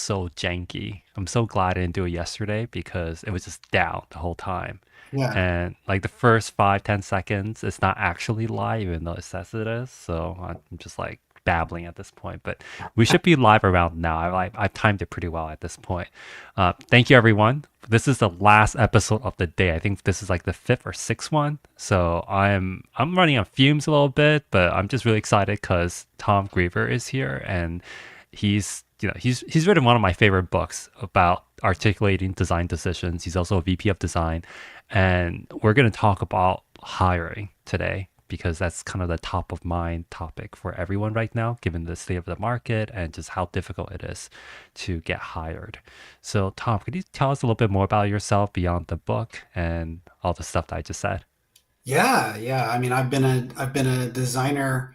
so janky. I'm so glad I didn't do it yesterday because it was just down the whole time. Yeah. And like the first 5, 10 seconds, it's not actually live, even though it says it is. So I'm just like babbling at this point. But we should be live around now. I've timed it pretty well at this point. Thank you, everyone. This is the last episode of the day. I think this is like the fifth or sixth one. So I'm running on fumes a little bit, but I'm just really excited because Tom Greever is here, and he's written one of my favorite books about articulating design decisions. He's also a VP of design, and we're going to talk about hiring today because that's kind of the top of mind topic for everyone right now, given the state of the market and just how difficult it is to get hired. So, Tom, could you tell us a little bit more about yourself beyond the book and all the stuff that I just said? Yeah. I mean, I've been a designer,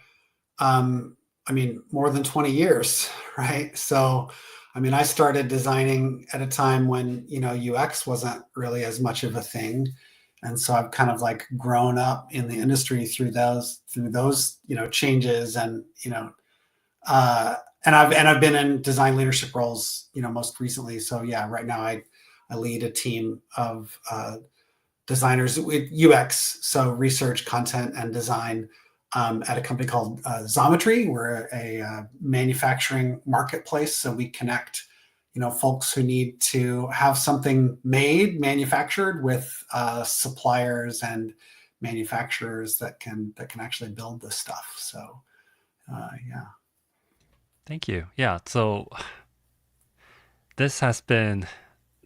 more than 20 years, right? So, I mean, I started designing at a time when, UX wasn't really as much of a thing. And so I've kind of like grown up in the industry through those, changes uh, and I've been in design leadership roles, most recently. So yeah, right now I lead a team of designers with UX, so research, content, and design at a company called Xometry. We're a manufacturing marketplace, so we connect, folks who need to have something made, manufactured with suppliers and manufacturers that can actually build this stuff. So yeah, Thank you. Yeah. So this has been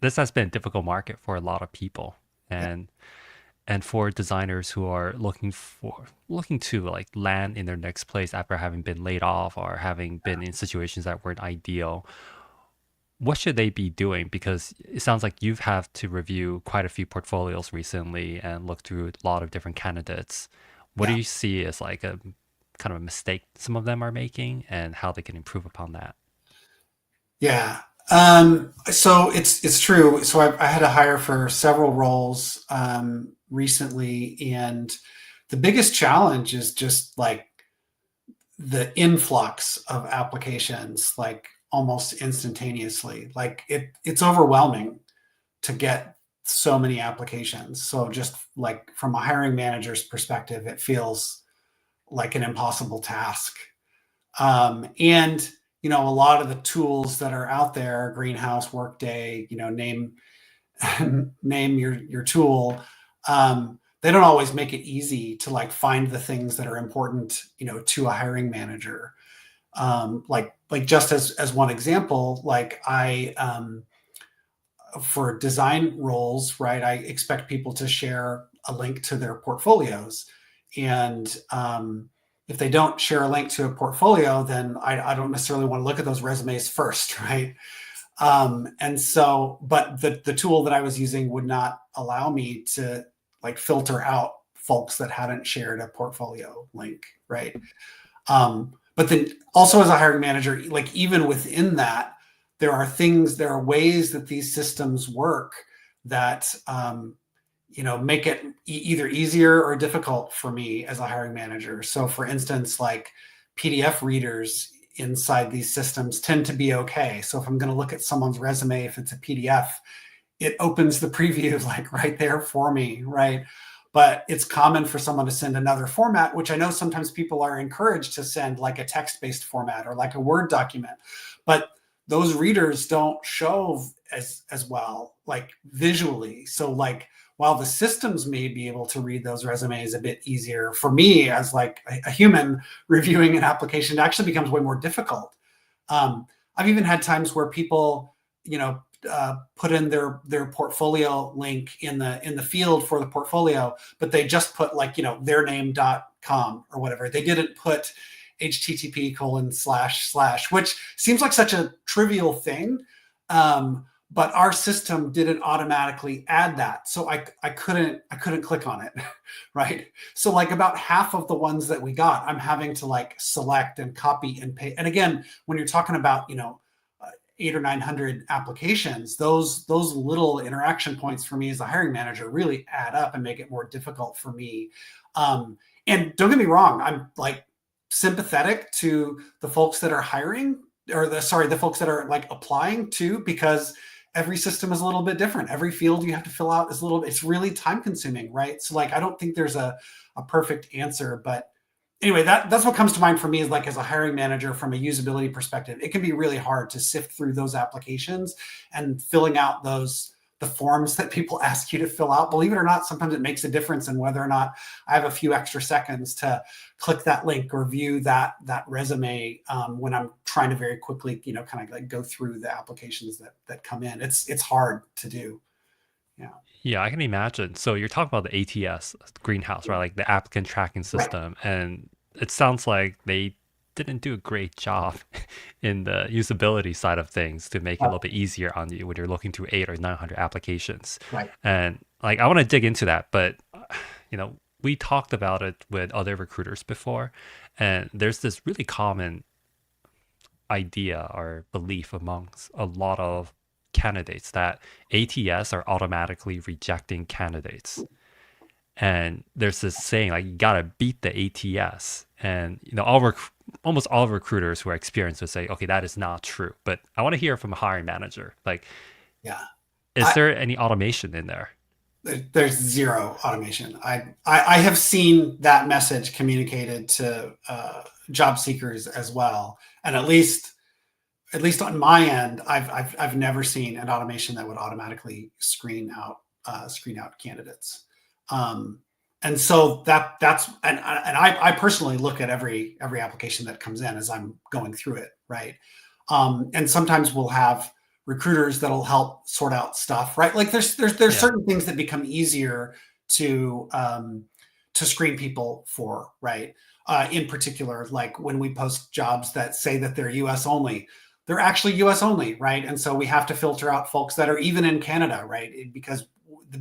this has been a difficult market for a lot of people, yeah, and for designers who are looking to like land in their next place after having been laid off or having been in situations that weren't ideal. What should they be doing? Because it sounds like you've had to review quite a few portfolios recently and look through a lot of different candidates. What do yeah. you see as like a kind of a mistake some of them are making and how they can improve upon that? Yeah. So it's true. So I had to hire for several roles recently, and the biggest challenge is just like the influx of applications, like almost instantaneously. Like it's overwhelming to get so many applications. So just like from a hiring manager's perspective, it feels like an impossible task. And a lot of the tools that are out there, Greenhouse, Workday, name name your tool. They don't always make it easy to like find the things that are important, to a hiring manager. Like just as one example, like I for design roles, right? I expect people to share a link to their portfolios, and if they don't share a link to a portfolio, then I don't necessarily want to look at those resumes first, right? And so, but the tool that I was using would not allow me to like filter out folks that hadn't shared a portfolio link, right? But then also as a hiring manager, like even within that, there are ways that these systems work that make it either easier or difficult for me as a hiring manager. So for instance, like PDF readers inside these systems tend to be okay. So if I'm going to look at someone's resume, if it's a PDF, it opens the preview like right there for me, right? But it's common for someone to send another format, which I know sometimes people are encouraged to send like a text-based format or like a Word document. But those readers don't show as well, like visually. So like while the systems may be able to read those resumes a bit easier, for me as like a human reviewing an application, it actually becomes way more difficult. Um, I've even had times where people, put in their portfolio link in the field for the portfolio, but they just put like their name.com or whatever. They didn't put http:// which seems like such a trivial thing. But our system didn't automatically add that, so I couldn't click on it. Right, so like about half of the ones that we got, I'm having to like select and copy and paste. And again, when you're talking about 800 or 900 applications, those little interaction points for me as a hiring manager really add up and make it more difficult for me. And don't get me wrong, I'm like sympathetic to the folks that are hiring or the folks that are like applying too, because every system is a little bit different. Every field you have to fill out is a little, it's really time consuming, right? So like, I don't think there's a perfect answer, but anyway, that's what comes to mind for me is like as a hiring manager from a usability perspective, it can be really hard to sift through those applications and filling out the forms that people ask you to fill out. Believe it or not, sometimes it makes a difference in whether or not I have a few extra seconds to click that link or view that resume when I'm trying to very quickly, kind of like go through the applications that come in. It's hard to do. Yeah. Yeah, I can imagine. So you're talking about the ATS greenhouse, right? Like the applicant tracking Right. system, and it sounds like they didn't do a great job in the usability side of things to make it a little bit easier on you when you're looking through 800 or 900 applications. Right. And like I want to dig into that, but we talked about it with other recruiters before, and there's this really common idea or belief amongst a lot of candidates that ATS are automatically rejecting candidates. And there's this saying like you gotta beat the ATS, and almost all recruiters who are experienced would say, okay, that is not true. But I want to hear from a hiring manager, like, Yeah. is I, there any automation in there? there's zero automation. I have seen that message communicated to job seekers as well, and at least on my end, I've never seen an automation that would automatically screen out candidates. Um, and so that's and I personally look at every application that comes in as I'm going through it, right? And sometimes we'll have recruiters that'll help sort out stuff, right? Like there's Yeah. certain things that become easier to screen people for, right? In particular, like when we post jobs that say that they're U.S. only, they're actually US only, right? And so we have to filter out folks that are even in Canada, right?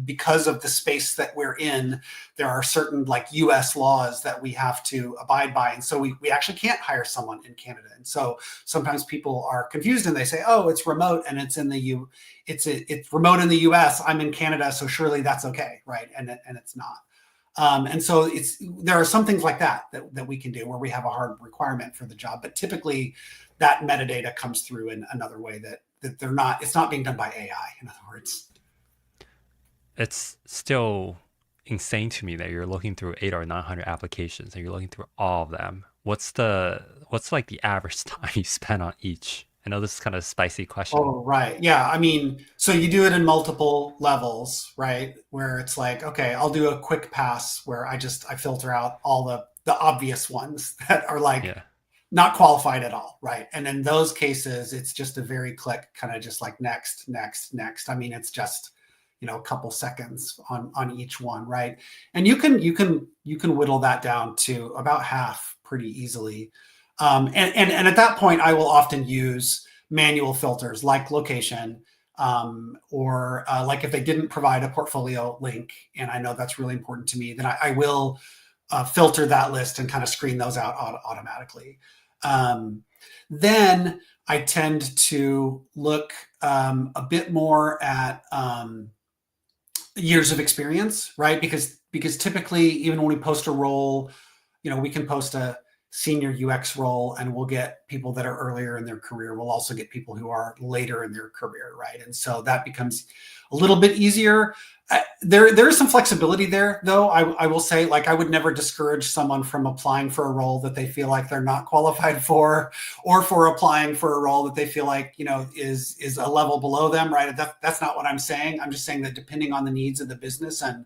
Because of the space that we're in, there are certain like US laws that we have to abide by. And so we actually can't hire someone in Canada. And so sometimes people are confused and they say, oh, it's remote and it's it's remote in the US. I'm in Canada, so surely that's okay, right? And it's not. And so there are some things like that we can do where we have a hard requirement for the job, but typically that metadata comes through in another way that it's not being done by AI, in other words. It's still insane to me that you're looking through 800 or 900 applications and you're looking through all of them. What's like the average time you spend on each? I know this is kind of a spicy question. Oh, right. Yeah. I mean, so you do it in multiple levels, right? Where it's like, okay, I'll do a quick pass where I filter out all the obvious ones that are like Yeah. not qualified at all, right? And in those cases, it's just a very click, kind of just like next, next, next. I mean, it's just a couple seconds on each one, right? And you can whittle that down to about half pretty easily. And at that point, I will often use manual filters like location, or like if they didn't provide a portfolio link, and I know that's really important to me, then I will filter that list and kind of screen those out automatically. Um, then I tend to look a bit more at years of experience, right? Because typically, even when we post a role, we can post a senior UX role and we'll get people that are earlier in their career. We'll also get people who are later in their career, right? And so that becomes a little bit easier. There is some flexibility there, though. I will say, like, I would never discourage someone from applying for a role that they feel like they're not qualified for, or for applying for a role that they feel like is a level below them, right? That's not what I'm saying. I'm just saying that depending on the needs of the business and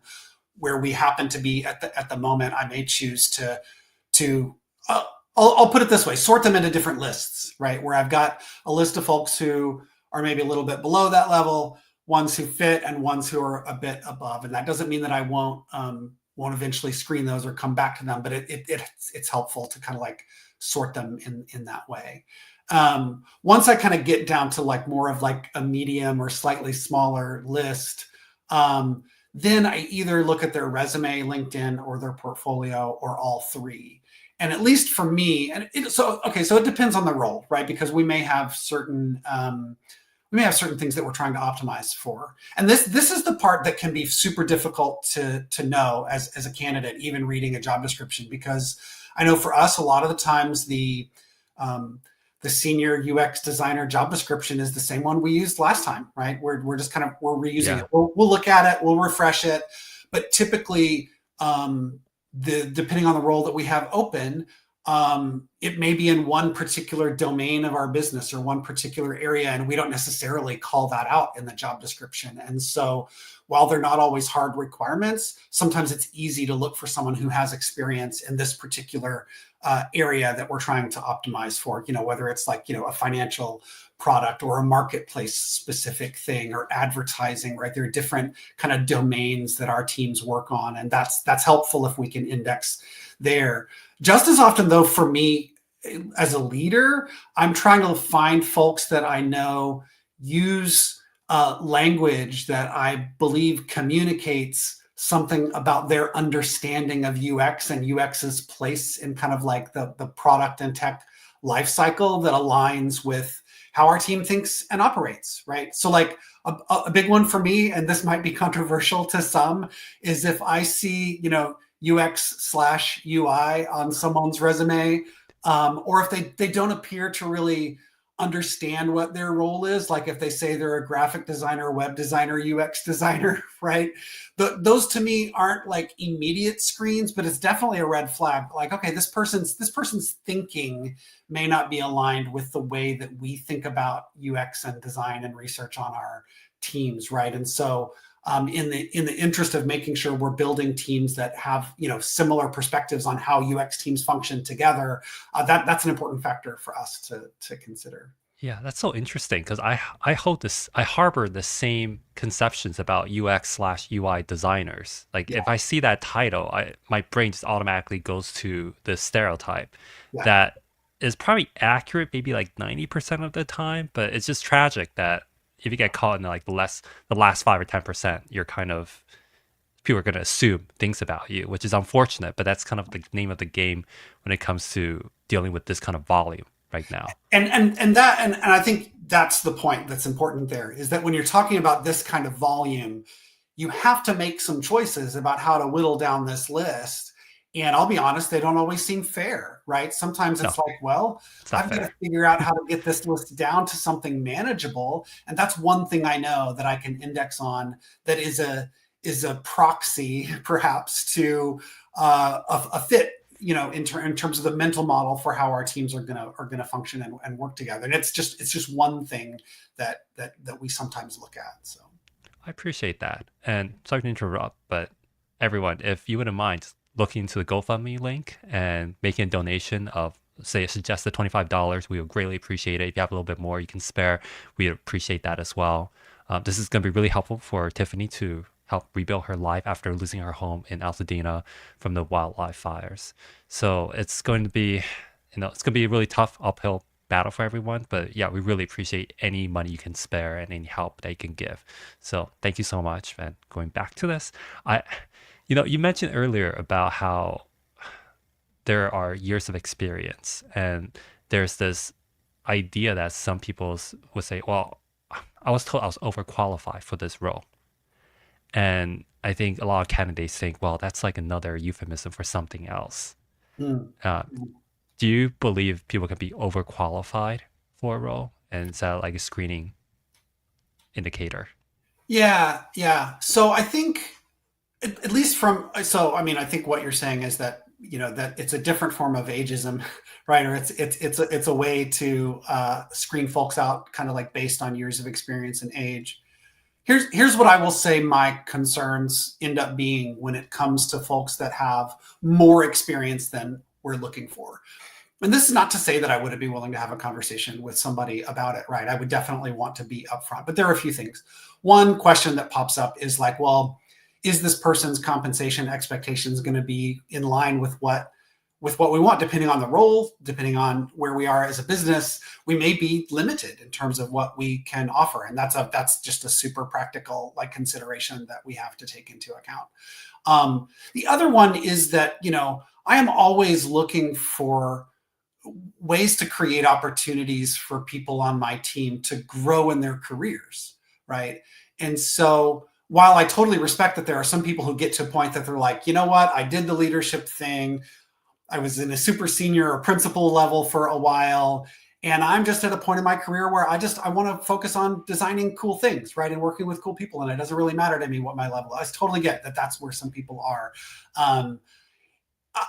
where we happen to be at the moment, I may choose to I'll put it this way: sort them into different lists, right? Where I've got a list of folks who are maybe a little bit below that level, ones who fit, and ones who are a bit above. And that doesn't mean that I won't eventually screen those or come back to them, but it's helpful to kind of like sort them in that way. Once I kind of get down to like more of like a medium or slightly smaller list, then I either look at their resume, LinkedIn, or their portfolio, or all three. And at least for me, so it depends on the role, right? Because we may have certain things that we're trying to optimize for. And this is the part that can be super difficult to know as a candidate, even reading a job description, because I know for us, a lot of the times um, the senior UX designer job description is the same one we used last time, right? We're just kind of, we're reusing Yeah. it. We'll look at it, we'll refresh it, but typically, depending on the role that we have open, it may be in one particular domain of our business or one particular area, and we don't necessarily call that out in the job description. And so, while they're not always hard requirements, sometimes it's easy to look for someone who has experience in this particular area that we're trying to optimize for. Whether it's like a financial product or a marketplace specific thing or advertising, right? There are different kind of domains that our teams work on, and that's helpful if we can index there. Just as often, though, for me as a leader, I'm trying to find folks that I know use language that I believe communicates something about their understanding of UX and UX's place in kind of like the product and tech life cycle that aligns with how our team thinks and operates, right? So like a big one for me, and this might be controversial to some, is if I see, UX/UI on someone's resume, or if they don't appear to really understand what their role is, like if they say they're a graphic designer, web designer, UX designer, right? Those to me aren't like immediate screens, but it's definitely a red flag. Like, okay, this person's thinking may not be aligned with the way that we think about UX and design and research on our teams, right? And so in the interest of making sure we're building teams that have similar perspectives on how UX teams function together, that's an important factor for us to consider. Yeah, that's so interesting because I harbor the same conceptions about UX/UI designers. Like Yeah, if I see that title, my brain just automatically goes to the stereotype yeah. that is probably accurate maybe like 90% of the time, but it's just tragic that if you get caught in like the last 5 or 10%, you're kind of people are going to assume things about you, which is unfortunate, but that's kind of the name of the game when it comes to dealing with this kind of volume right now. And I think that's the point that's important there, is that when you're talking about this kind of volume, you have to make some choices about how to whittle down this list. And I'll be honest, they don't always seem fair, right? Sometimes No, it's like, well, it's not I've got to fair. figure out how to get this list down to something manageable. And that's one thing I know that I can index on that is a proxy perhaps to a fit, in terms of the mental model for how our teams are gonna function and work together. And it's just one thing that we sometimes look at. So I appreciate that. And sorry to interrupt, but everyone, if you wouldn't mind looking into the GoFundMe link and making a donation of, say, a suggested $25, we would greatly appreciate it. If you have a little bit more you can spare, we would appreciate that as well. This is going to be really helpful for Tiffany to help rebuild her life after losing her home in Altadena from the wildlife fires. So it's going to be, it's going to be a really tough uphill battle for everyone. But yeah, we really appreciate any money you can spare and any help that you can give. So thank you so much. And going back to this, I, you mentioned earlier about how there are years of experience and there's this idea that some people would say, well, I was told I was overqualified for this role. And I think a lot of candidates think, well, that's like another euphemism for something else. mm. Uh, do you believe people can be overqualified for a role? And is that like a screening indicator? Yeah. So I think, at least so I mean, I think what you're saying is that that it's a different form of ageism, right? Or it's a way to screen folks out, kind of like based on years of experience and age. Here's what I will say my concerns end up being when it comes to folks that have more experience than we're looking for. And this is not to say that I wouldn't be willing to have a conversation with somebody about it, right? I would definitely want to be upfront, but there are a few things. One question that pops up is like, well, is this person's compensation expectations going to be in line with what we want? Depending on the role, depending on where we are as a business, we may be limited in terms of what we can offer, and that's just a super practical like consideration that we have to take into account. The other one is that I am always looking for ways to create opportunities for people on my team to grow in their careers, right? And so while I totally respect that there are some people who get to a point that they're like, you know what, I did the leadership thing, I was in a super senior or principal level for a while, And I'm just at a point in my career where I want to focus on designing cool things, right, and working with cool people, and it doesn't really matter to me what my level is. I totally get that that's where some people are. um,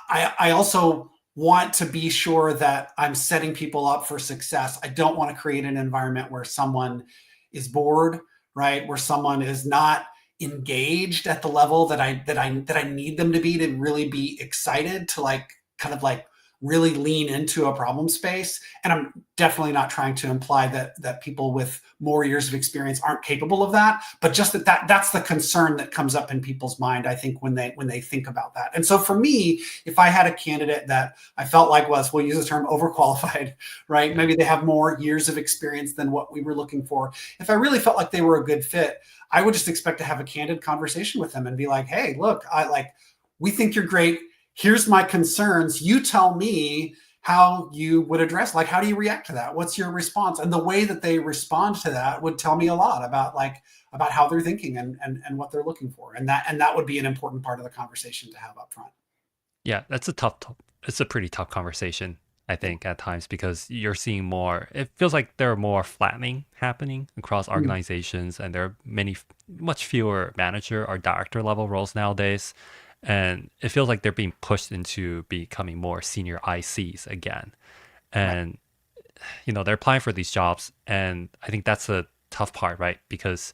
I also want to be sure that I'm setting people up for success. I don't want to create an environment where someone is bored, right? Where someone is not engaged at the level that I need them to be to really be excited to like kind of like really lean into a problem space. And I'm definitely not trying to imply that people with more years of experience aren't capable of that, but just that's the concern that comes up in people's mind, I think, when they think about that. And so for me, if I had a candidate that I felt like was, we'll use the term, overqualified, right? Yeah. Maybe they have more years of experience than what we were looking for. If I really felt like they were a good fit, I would just expect to have a candid conversation with them and be like, hey, look, we think you're great. Here's my concerns. You tell me how you would address, like, how do you react to that? What's your response? And the way that they respond to that would tell me a lot about how they're thinking and what they're looking for. And that would be an important part of the conversation to have up front. Yeah, that's a it's a pretty tough conversation, I Yeah. think, at times because you're seeing more, it feels like there are more flattening happening across Mm. organizations, and there are much fewer manager or director level roles nowadays. And it feels like they're being pushed into becoming more senior ICs again. Right. And they're applying for these jobs, and I think that's a tough part, right? Because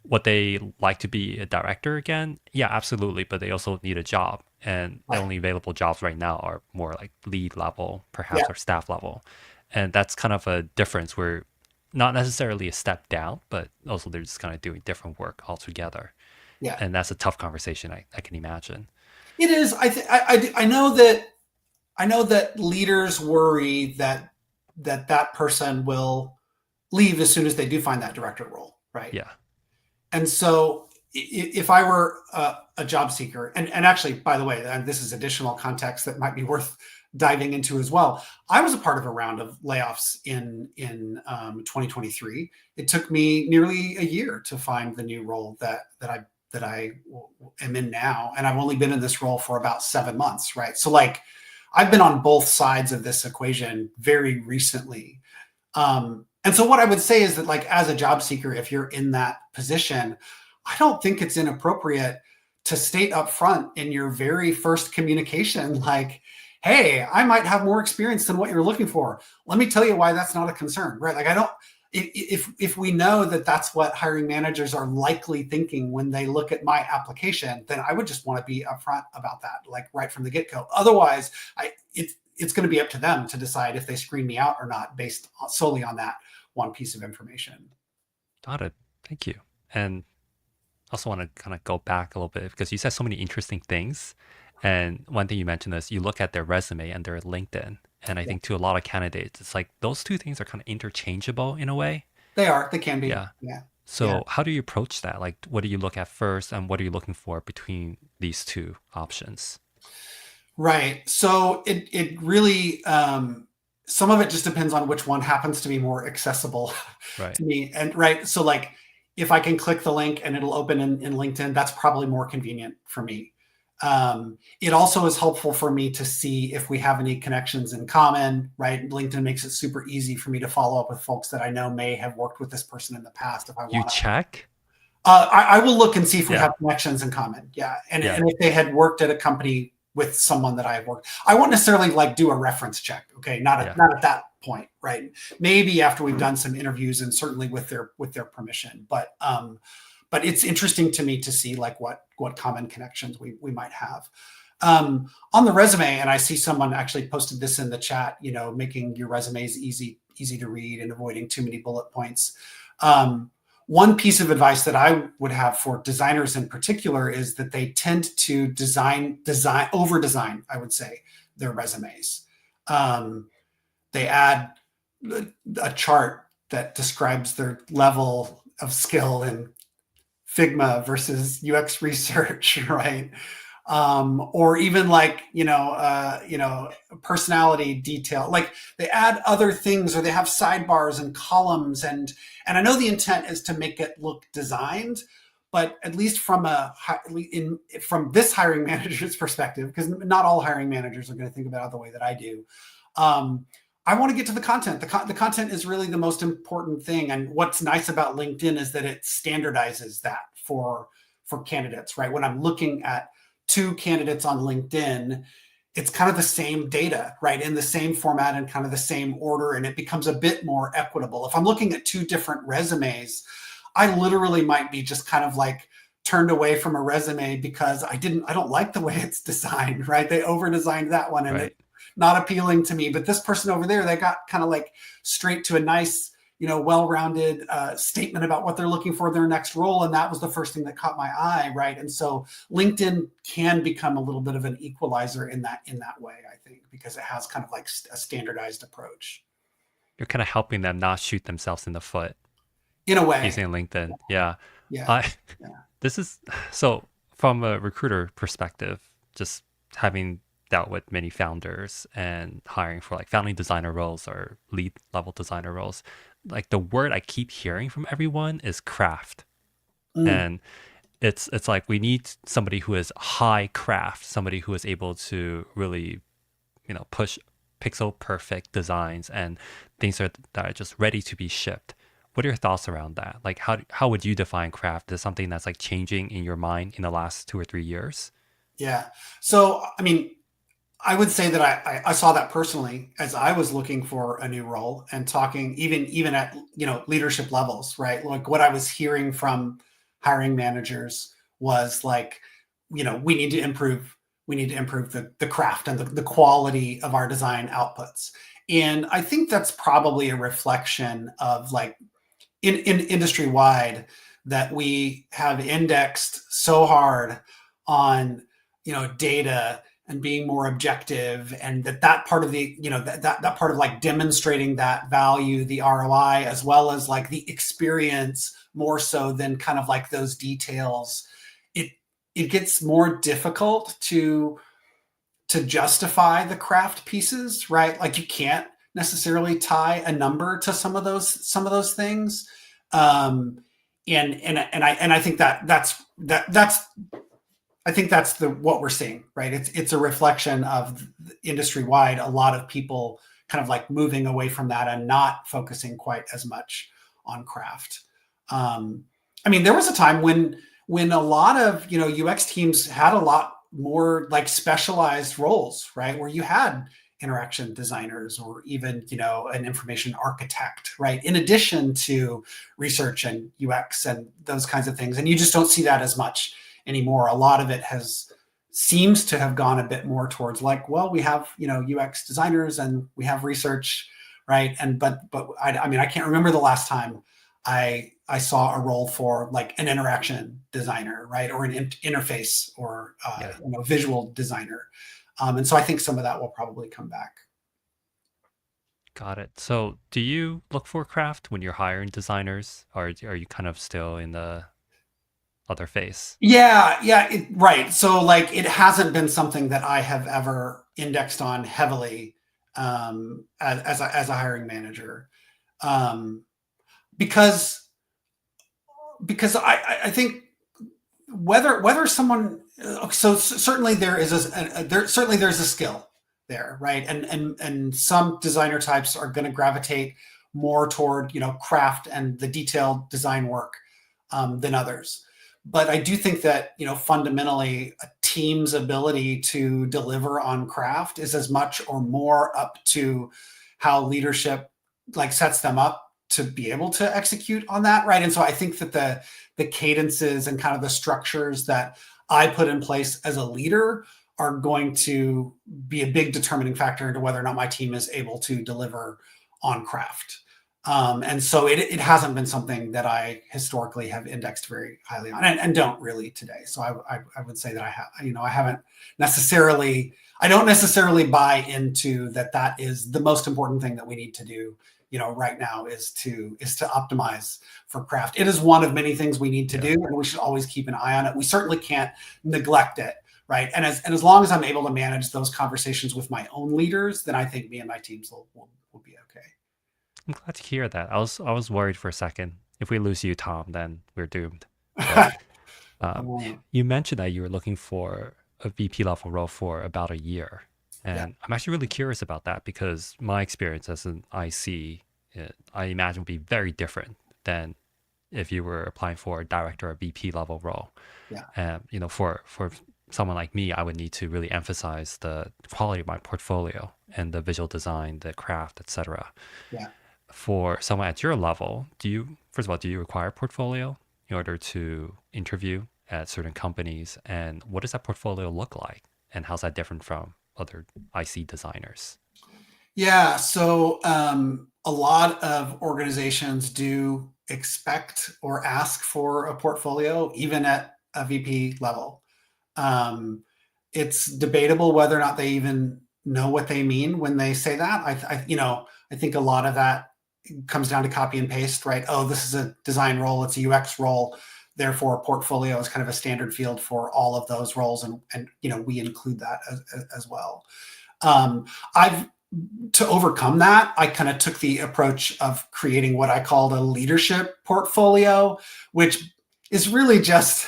what they like to be a director again, yeah, absolutely, but they also need a job, and the Right. only available jobs right now are more like lead level, Yeah. perhaps, or staff level, and that's kind of a difference where not necessarily a step down, but also they're just kind of doing different work altogether, Yeah. and that's a tough conversation, I can imagine. It is. I know that leaders worry that person will leave as soon as they do find that director role, right? Yeah, And so if I were a job seeker, and actually, by the way, and this is additional context that might be worth diving into as well. I was a part of a round of layoffs in 2023. It took me nearly a year to find the new role that I am in now, and I've only been in this role for about 7 months, right? So like, I've been on both sides of this equation very recently. And so what I would say is that, like, as a job seeker, if you're in that position, I don't think it's inappropriate to state up front in your very first communication, like, hey, I might have more experience than what you're looking for. Let me tell you why that's not a concern, right? Like, I don't, if we know that that's what hiring managers are likely thinking when they look at my application, then I would just want to be upfront about that, like right from the get go. Otherwise, it's going to be up to them to decide if they screen me out or not based solely on that one piece of information. got it. Thank you. And also want to kind of go back a little bit because you said so many interesting things. And one thing you mentioned is you look at their resume and their LinkedIn. And I Yeah, think to a lot of candidates, it's like those two things are kind of interchangeable in a way. they are. They can be. Yeah. Yeah. Yeah. So how do you approach that? Like, what do you look at first, and what are you looking for between these two options? Right. So it really, some of it just depends on which one happens to be more accessible Right. to me. And right. So like, if I can click the link and it'll open in LinkedIn, that's probably more convenient for me. It also is helpful for me to see if we have any connections in common, right? LinkedIn makes it super easy for me to follow up with folks that I know may have worked with this person in the past if I You want to. check? I will look and see if we Yeah. have connections in common. Yeah, Yeah. and if they had worked at a company with someone that I have worked, I won't necessarily like do a reference check. Okay, Yeah. not at that point, right? Maybe after we've done some interviews and certainly with their permission. But it's interesting to me to see like what common connections we might have. On the resume, and I see someone actually posted this in the chat. Making your resumes easy to read and avoiding too many bullet points. Um, One piece of advice that I would have for designers in particular is that they tend to over design, I would say, their resumes. Um, they add a chart that describes their level of skill in Figma versus UX research, right? Or even like personality detail. Like, they add other things, or they have sidebars and columns, and I know the intent is to make it look designed, but at least from this hiring manager's perspective, because not all hiring managers are going to think about it the way that I do. Um, I want to get to the content. The content is really the most important thing. And what's nice about LinkedIn is that it standardizes that for candidates, right? When I'm looking at two candidates on LinkedIn, it's kind of the same data, right? In the same format and kind of the same order, and it becomes a bit more equitable. If I'm looking at two different resumes, I literally might be just kind of like turned away from a resume because I don't like the way it's designed, right? They over designed that one and it's Right. not appealing to me. But this person over there, they got kind of like straight to a nice, well-rounded statement about what they're looking for in their next role, and that was the first thing that caught my eye, right? And so LinkedIn can become a little bit of an equalizer in that way, I think, because it has kind of like a standardized approach You're kind of helping them not shoot themselves in the foot in a way. using LinkedIn. Yeah. Yeah, I yeah, this is so from a recruiter perspective, just having dealt with many founders and hiring for like founding designer roles or lead level designer roles, like the word I keep hearing from everyone is craft. mm, And it's like we need somebody who is high craft, somebody who is able to really, push pixel perfect designs and things that are just ready to be shipped. What are your thoughts around that? Like how would you define craft? Is something that's like changing in your mind in the last 2 or 3 years? yeah. So I mean, I would say that I saw that personally as I was looking for a new role and talking even at leadership levels, right? Like what I was hearing from hiring managers was like, we need to improve the craft and the quality of our design outputs. And I think that's probably a reflection of like in industry wide that we have indexed so hard on data and being more objective, and that part of the that part of like demonstrating that value, the ROI, as well as like the experience more so than kind of like those details, it it gets more difficult to justify the craft pieces, right? Like you can't necessarily tie a number to some of those things. Um, and I think that's I think that's the what we're seeing, right? It's a reflection of industry wide. A lot of people kind of like moving away from that and not focusing quite as much on craft. Um, I mean, there was a time when a lot of UX teams had a lot more like specialized roles, right? Where you had interaction designers or even an information architect, right? In addition to research and UX and those kinds of things, and you just don't see that as much anymore. A lot of it has seems to have gone a bit more towards like, well, we have UX designers and we have research, right? And but I mean, I can't remember the last time I saw a role for like an interaction designer, right, or an interface or Yeah. visual designer. And so I think some of that will probably come back. Got it. So do you look for craft when you're hiring designers, or are you kind of still in the other phase? Yeah, yeah, right. So like it hasn't been something that I have ever indexed on heavily as a hiring manager, um, because I think whether someone so certainly there is there's a skill there, right? And some designer types are going to gravitate more toward craft and the detailed design work than others. But I do think that fundamentally a team's ability to deliver on craft is as much or more up to how leadership like sets them up to be able to execute on that, right? And so I think that the cadences and kind of the structures that I put in place as a leader are going to be a big determining factor into whether or not my team is able to deliver on craft. And so it hasn't been something that I historically have indexed very highly on, and don't really today. So I would say that I haven't necessarily, I don't necessarily buy into that is the most important thing that we need to do right now is to optimize for craft. It is one of many things we need to Yeah. do, and we should always keep an eye on it. We certainly can't neglect it, right? And as long as I'm able to manage those conversations with my own leaders, then I think me and my teams will be okay. I'm glad to hear that. I was worried for a second. If we lose you, Tom, then we're doomed. But um, Um, you mentioned that you were looking for a VP level role for about a year. Yeah. And I'm actually really curious about that because my experience as an IC, I imagine would be very different than if you were applying for a director or VP level role. Yeah. For someone like me, I would need to really emphasize the quality of my portfolio and the visual design, the craft, etc. Yeah. For someone at your level, first of all, do you require a portfolio in order to interview at certain companies? And what does that portfolio look like? And how's that different from other IC designers? Yeah. So a lot of organizations do expect or ask for a portfolio, even at a VP level. Um, it's debatable whether or not they even know what they mean when they say that. I think a lot of that comes down to copy and paste, right? Oh, this is a design role, it's a UX role. Therefore, a portfolio is kind of a standard field for all of those roles, and we include that as well. I've To overcome that, I kind of took the approach of creating what I called a leadership portfolio, which is really just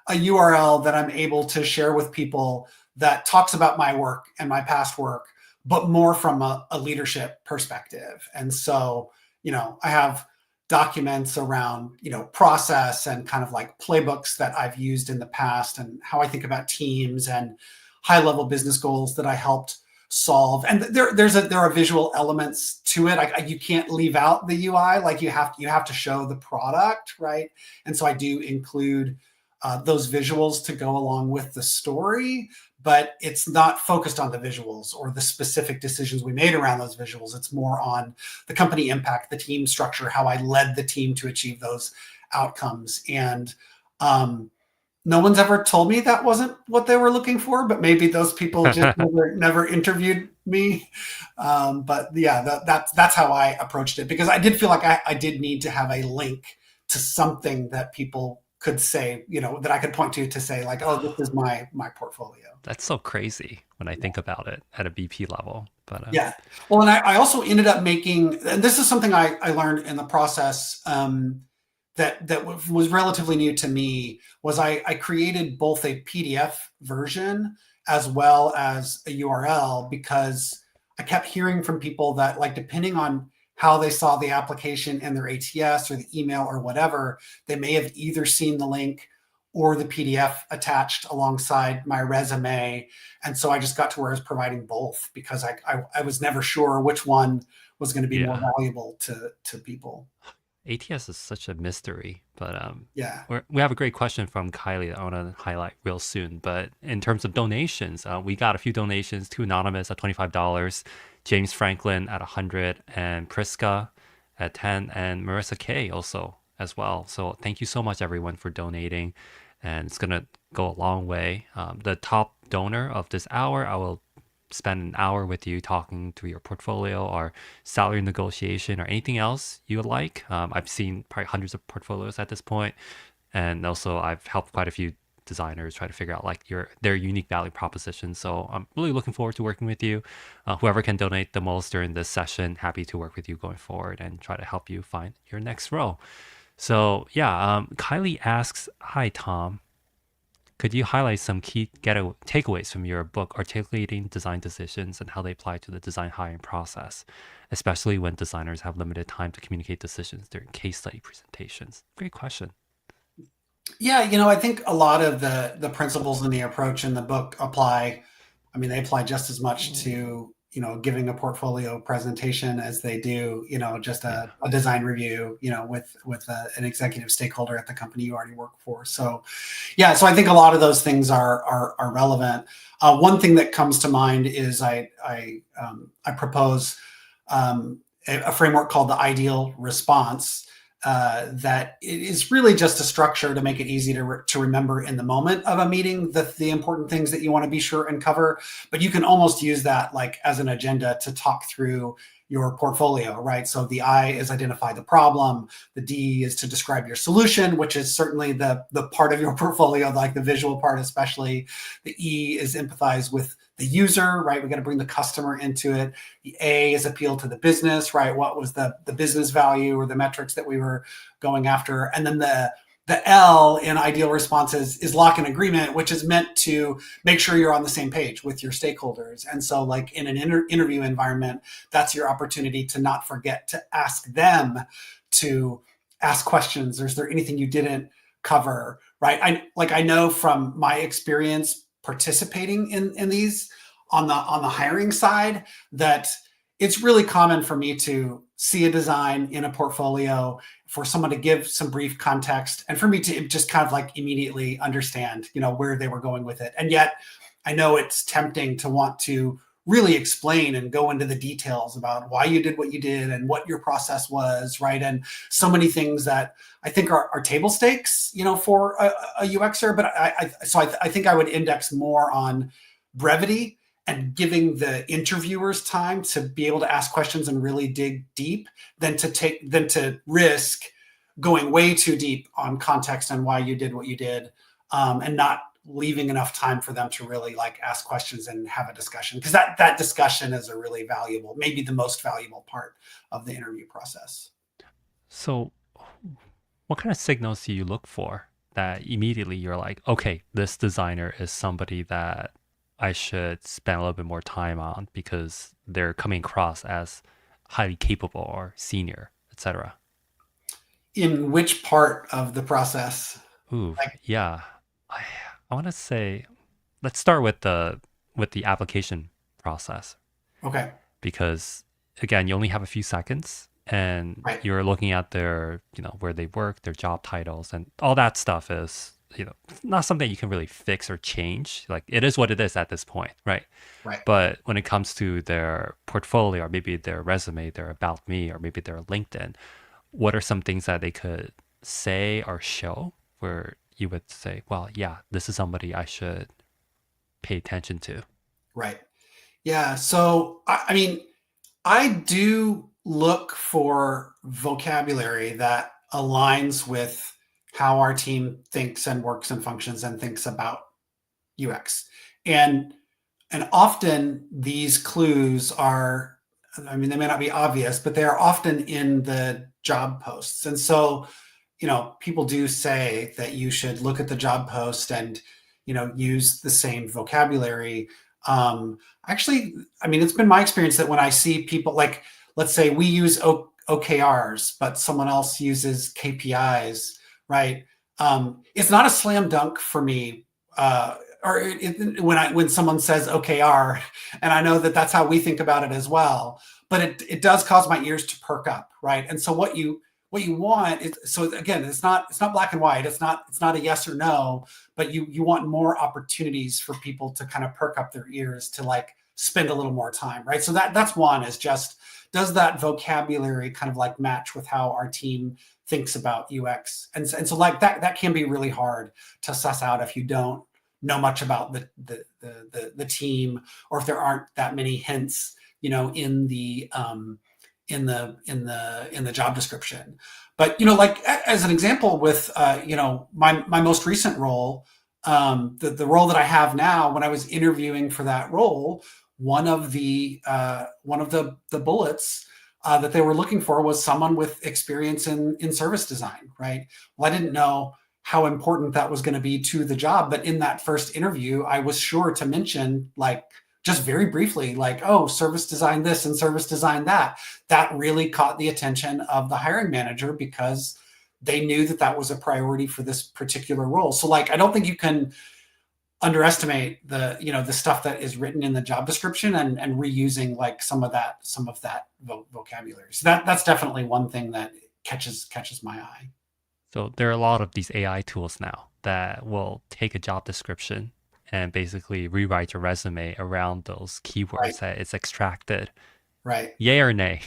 a URL that I'm able to share with people that talks about my work and my past work, but more from a leadership perspective. And so, I have documents around, process and kind of like playbooks that I've used in the past and how I think about teams and high level business goals that I helped solve. And there are visual elements to it. You can't leave out the UI. Like you have to show the product, right? And so I do include those visuals to go along with the story, but it's not focused on the visuals or the specific decisions we made around those visuals. It's more on the company impact, the team structure, how I led the team to achieve those outcomes. And um, no one's ever told me that wasn't what they were looking for, but maybe those people just never interviewed me. But yeah, that's how I approached it, because I did feel like I did need to have a link to something that people could say, that I could point to say like, oh, this is my portfolio. That's so crazy when I think about it at a VP level. But Yeah. Well, and I also ended up making, and this is something I learned in the process, that was relatively new to me, was I created both a PDF version as well as a URL, because I kept hearing from people that, like, depending on how they saw the application in their ATS or the email or whatever, they may have either seen the link or the PDF attached alongside my resume. And so I just got to where I was providing both, because I was never sure which one was going to be more yeah, valuable to people. ATS is such a mystery. But Yeah. we have a great question from Kylie that I want to highlight real soon. But in terms of donations, we got a few donations. Two anonymous at $25, James Franklin at 100, and Priska at 10, and Marissa K also as well. So thank you so much everyone for donating, and it's gonna go a long way. The top donor of this hour, I will spend an hour with you talking through your portfolio or salary negotiation or anything else you would like. I've seen probably hundreds of portfolios at this point, and also I've helped quite a few designers try to figure out like their unique value proposition. So I'm really looking forward to working with you. Whoever can donate the most during this session, happy to work with you going forward and try to help you find your next role. So yeah, Kylie asks, "Hi Tom, could you highlight some key takeaways from your book articulating design decisions and how they apply to the design hiring process, especially when designers have limited time to communicate decisions during case study presentations?" Great question. Yeah, I think a lot of the principles and the approach in the book apply. I mean, they apply just as much to, giving a portfolio presentation as they do, just Yeah. a design review, with an executive stakeholder at the company you already work for. So, yeah, so I think a lot of those things are relevant. One thing that comes to mind is I propose a framework called the ideal response, that it is really just a structure to make it easy to remember in the moment of a meeting the important things that you want to be sure and cover. But you can almost use that like as an agenda to talk through your portfolio, right? So the I is identify the problem, the D is to describe your solution, which is certainly the part of your portfolio, like the visual part especially. The E is empathize with the user, right? We got to bring the customer into it. The A is appeal to the business, right? What was the business value or the metrics that we were going after? And then the L in ideal responses is lock in agreement, which is meant to make sure you're on the same page with your stakeholders. And so, like in an interview environment, that's your opportunity to not forget to ask them to ask questions. Is there anything you didn't cover? Right? I know from my experience participating in these on the hiring side that it's really common for me to see a design in a portfolio, for someone to give some brief context, and for me to just kind of like immediately understand, where they were going with it. And yet I know it's tempting to want to really explain and go into the details about why you did what you did and what your process was, right? And so many things that I think are table stakes, for a UXer. But I think I would index more on brevity and giving the interviewers time to be able to ask questions and really dig deep, than to risk going way too deep on context and why you did what you did, and not leaving enough time for them to really like ask questions and have a discussion, because that discussion is a really valuable, maybe the most valuable part of the interview process. So, what kind of signals do you look for that immediately you're like, okay, this designer is somebody that I should spend a little bit more time on because they're coming across as highly capable or senior, etc. In which part of the process? Ooh, Like, yeah. I I want to say let's start with the application process okay, because again, you only have a few seconds and right, you're looking at their, where they work, their job titles and all that stuff is, not something you can really fix or change. Like it is what it is at this point, right? right. But when it comes to their portfolio or maybe their resume, their about me or maybe their LinkedIn, what are some things that they could say or show where you would say, well, yeah, this is somebody I should pay attention to? Right. Yeah. So, I mean, I do look for vocabulary that aligns with how our team thinks and works and functions and thinks about UX. And often these clues are, I mean, they may not be obvious, but they are often in the job posts. And so, people do say that you should look at the job post and, use the same vocabulary. Actually, I mean, it's been my experience that when I see people, like, let's say we use OKRs, but someone else uses KPIs, right? It's not a slam dunk for me. When someone says OKR, and I know that that's how we think about it as well, but it does cause my ears to perk up, right? And so what you want is, so again, it's not black and white, it's not a yes or no, but you want more opportunities for people to kind of perk up their ears, to like spend a little more time, right? So that's one, is just, does that vocabulary kind of like match with how our team thinks about UX? And so like that can be really hard to suss out if you don't know much about the team, or if there aren't that many hints, in the job description. But like as an example, with my most recent role, the role that I have now, when I was interviewing for that role, one of the bullets that they were looking for was someone with experience in service design, right? Well, I didn't know how important that was going to be to the job, but in that first interview, I was sure to mention, like, just very briefly, like, oh, service design this and service design that. That really caught the attention of the hiring manager, because they knew that that was a priority for this particular role. So like, I don't think you can underestimate the stuff that is written in the job description, and reusing like some of that vocabulary. So that's definitely one thing that catches my eye. So there are a lot of these AI tools now that will take a job description and basically rewrite your resume around those Right, keywords that it's extracted. right. Yay or nay?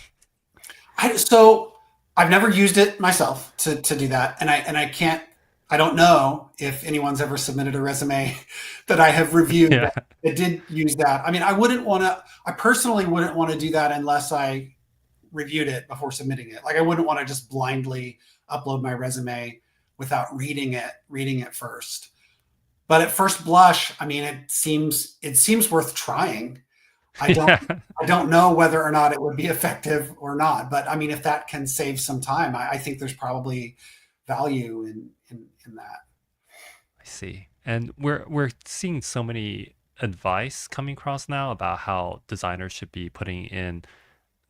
So I've never used it myself to do that, and I can't. I don't know if anyone's ever submitted a resume that I have reviewed Yeah. that did use that. I mean, I wouldn't want to. I personally wouldn't want to do that unless I reviewed it before submitting it. Like, I wouldn't want to just blindly upload my resume without reading it first. But at first blush, I mean, it seems worth trying. I don't Yeah. I don't know whether or not it would be effective or not, but I mean, if that can save some time, I think there's probably value in that. I see. And we're seeing so many advice coming across now about how designers should be putting in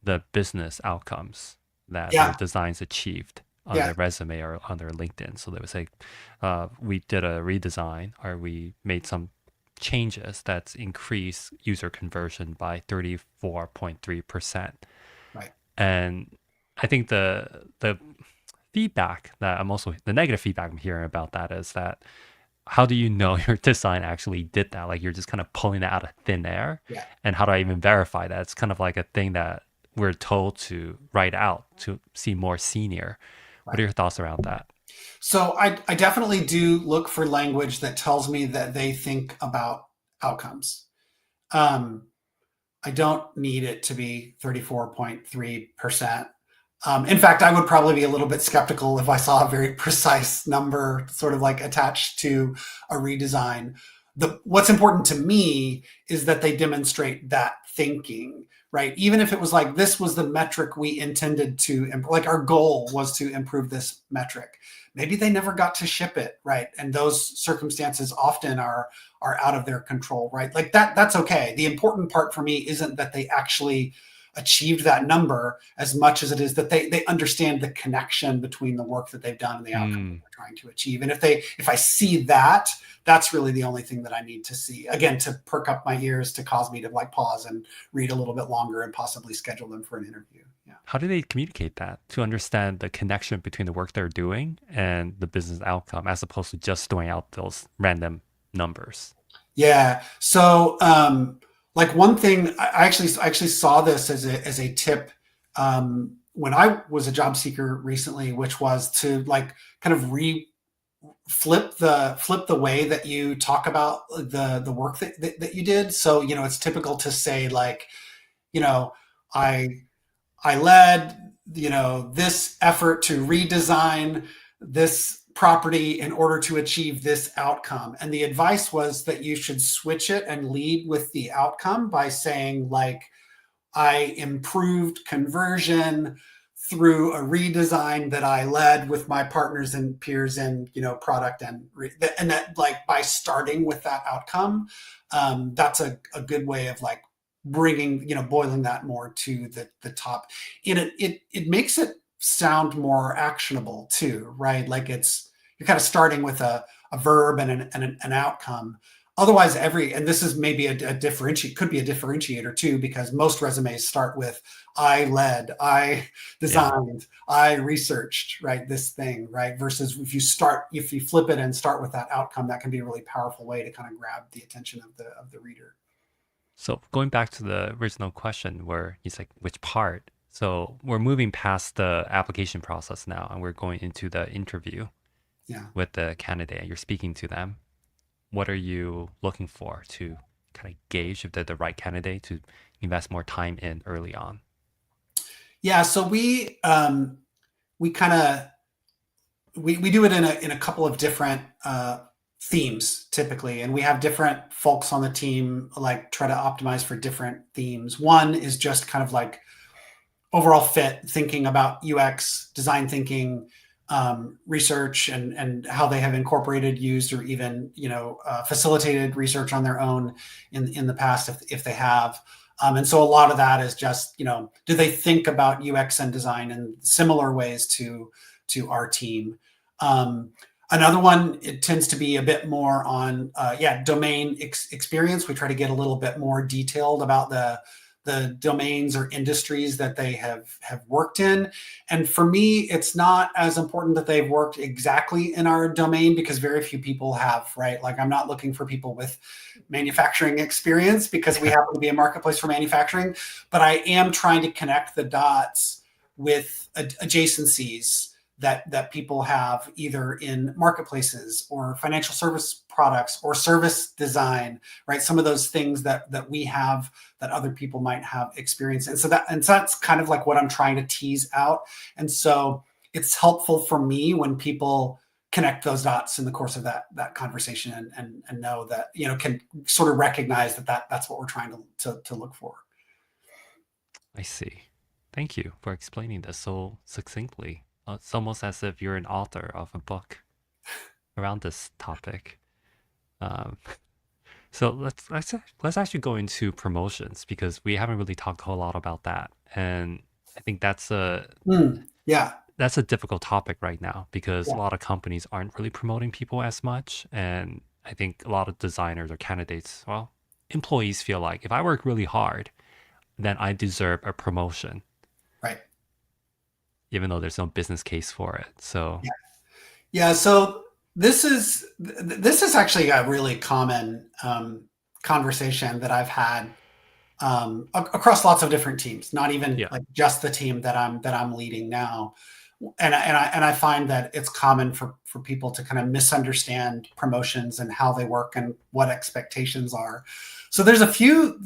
the business outcomes that their Yeah, designs achieved on yeah, their resume or on their LinkedIn. So they would say, we did a redesign or we made some changes that's increased user conversion by 34.3%. right. And I think the feedback that I'm also the negative feedback I'm hearing about that is that how do you know your design actually did that? Like you're just kind of pulling it out of thin air. Yeah, And how do I even verify that? It's kind of like a thing that we're told to write out to seem more senior. What are right. your thoughts around that? So I definitely do look for language that tells me that they think about outcomes. Um, I don't need it to be 34.3%. In fact, I would probably be a little bit skeptical if I saw a very precise number sort of like attached to a redesign. What's important to me is that they demonstrate that thinking, right? Even if it was like this was the metric we intended to, like our goal was to improve this metric. Maybe they never got to ship it, right? And those circumstances often are out of their control, right? Like that's okay. The important part for me isn't that they actually achieved that number as much as it is that they understand the connection between the work that they've done and the outcome that Mm. they're trying to achieve. And if I see that, that's really the only thing that I need to see. Again, to perk up my ears, to cause me to like pause and read a little bit longer and possibly schedule them for an interview. Yeah. How do they communicate that to understand the connection between the work they're doing and the business outcome as opposed to just throwing out those random numbers? Yeah. So, like one thing, I actually saw this as a tip when I was a job seeker recently, which was to like kind of re flip the way that you talk about the work that you did. So, it's typical to say like, you know, I I led, this effort to redesign this property in order to achieve this outcome. And the advice was that you should switch it and lead with the outcome by saying, like, I improved conversion through a redesign that I led with my partners and peers in, product and that like by starting with that outcome, that's a good way of like bringing, boiling that more to the top. And it makes it sound more actionable too, right? Like you're kind of starting with a verb and an outcome. Otherwise, and this is maybe a differentiate, could be a differentiator too, because most resumes start with I led, I Yeah. designed, I researched, right? This thing, right? Versus if you flip it and start with that outcome, that can be a really powerful way to kind of grab the attention of the reader. So going back to the original question where he's like, which part? So we're moving past the application process now and we're going into the interview Yeah. with the candidate. You're speaking to them. What are you looking for to kind of gauge if they're the right candidate to invest more time in early on? Yeah. So we kind of we do it in a couple of different themes typically, and we have different folks on the team like try to optimize for different themes. One is just kind of like overall fit, thinking about UX, design thinking, research, and how they have incorporated, used, or even facilitated research on their own in the past if they have. And so a lot of that is just do they think about UX and design in similar ways to our team. Another one, it tends to be a bit more on domain experience. We try to get a little bit more detailed about the domains or industries that they have worked in. And for me, it's not as important that they've worked exactly in our domain because very few people have, right? Like I'm not looking for people with manufacturing experience because we happen to be a marketplace for manufacturing, but I am trying to connect the dots with adjacencies that people have either in marketplaces or financial service products or service design, right? Some of those things that we have that other people might have experience. And so that's kind of like what I'm trying to tease out. And so it's helpful for me when people connect those dots in the course of that conversation and know that, can sort of recognize that's what we're trying to look for. I see. Thank you for explaining this so succinctly. It's almost as if you're an author of a book. around this topic. Um, so let's actually go into promotions because we haven't really talked a whole lot about that, and I think Yeah, that's a difficult topic right now because a yeah, lot of companies aren't really promoting people as much, and I think a lot of designers or candidates, well, employees feel like if I work really hard, then I deserve a promotion, right. even though there's no business case for it. So Yeah. Yeah, so this is actually a really common conversation that I've had across lots of different teams, not even yeah, like just the team that I'm leading now. And I find that it's common for people to kind of misunderstand promotions and how they work and what expectations are. So there's a few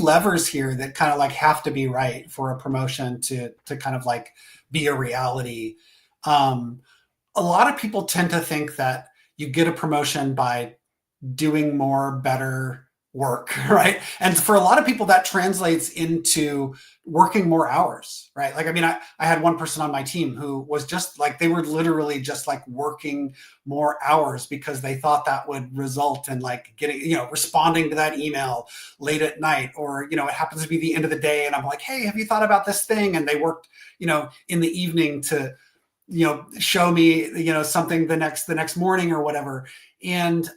levers here that kind of like have to be right for a promotion to kind of like be a reality. Um, a lot of people tend to think that you get a promotion by doing more, better work, right? And for a lot of people, that translates into working more hours, right? Like, I mean, I had one person on my team who was just like, they were literally just like working more hours because they thought that would result in like getting, responding to that email late at night, or, it happens to be the end of the day. And I'm like, hey, have you thought about this thing? And they worked, in the evening to show me something the next morning or whatever. And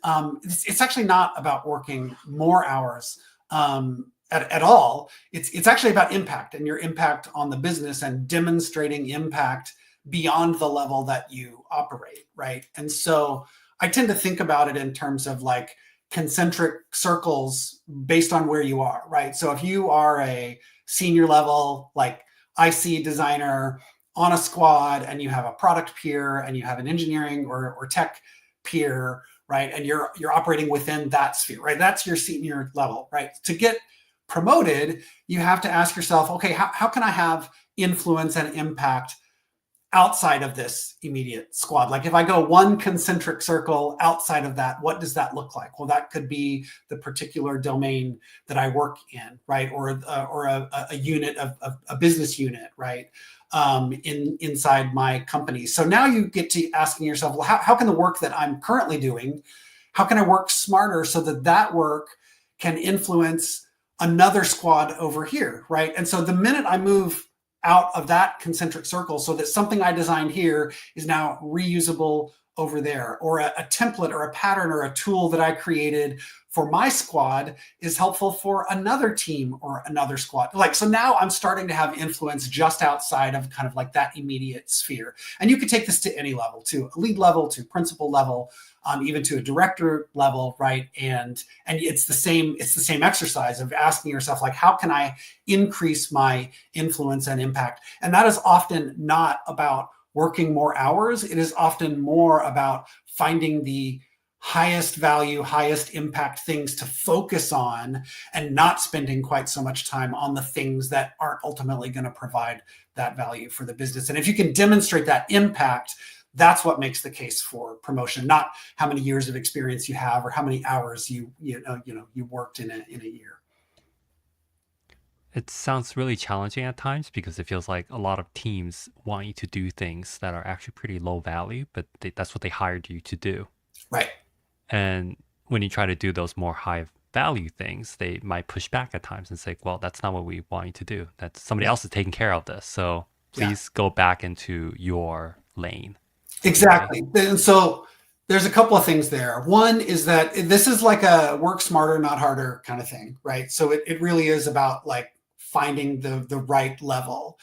it's actually not about working more hours at all. It's actually about impact and your impact on the business and demonstrating impact beyond the level that you operate, right? And so I tend to think about it in terms of like concentric circles based on where you are, right? So if you are a senior level like IC designer on a squad, and you have a product peer and you have an engineering or tech peer, right? And you're operating within that sphere, right? That's your senior level, right? To get promoted, you have to ask yourself, okay, how can I have influence and impact outside of this immediate squad? Like if I go one concentric circle outside of that, what does that look like? Well, that could be the particular domain that I work in, right? Or a unit of a business unit, right? Inside my company. So now you get to asking yourself, well, how can the work that I'm currently doing, how can I work smarter so that that work can influence another squad over here, right? And so the minute I move out of that concentric circle so that something I designed here is now reusable over there, or a template or a pattern or a tool that I created for my squad is helpful for another team or another squad. Like, so now I'm starting to have influence just outside of kind of like that immediate sphere. And you could take this to any level, to a lead level, to principal level, even to a director level, right? And it's the same exercise of asking yourself, like, how can I increase my influence and impact? And that is often not about working more hours. It is often more about finding the highest value, highest impact things to focus on, and not spending quite so much time on the things that aren't ultimately going to provide that value for the business. And if you can demonstrate that impact, that's what makes the case for promotion, not how many years of experience you have or how many hours you worked in a year. it sounds really challenging at times because it feels like a lot of teams want you to do things that are actually pretty low value, but that's what they hired you to do. Right. And when you try to do those more high value things, they might push back at times and say, well, that's not what we want you to do. That's somebody Yeah. else is taking care of this. So Yeah. please go back into your lane, really. Exactly. And so there's a couple of things there. One is that this is like a work smarter, not harder kind of thing, right? So it really is about like finding the right level.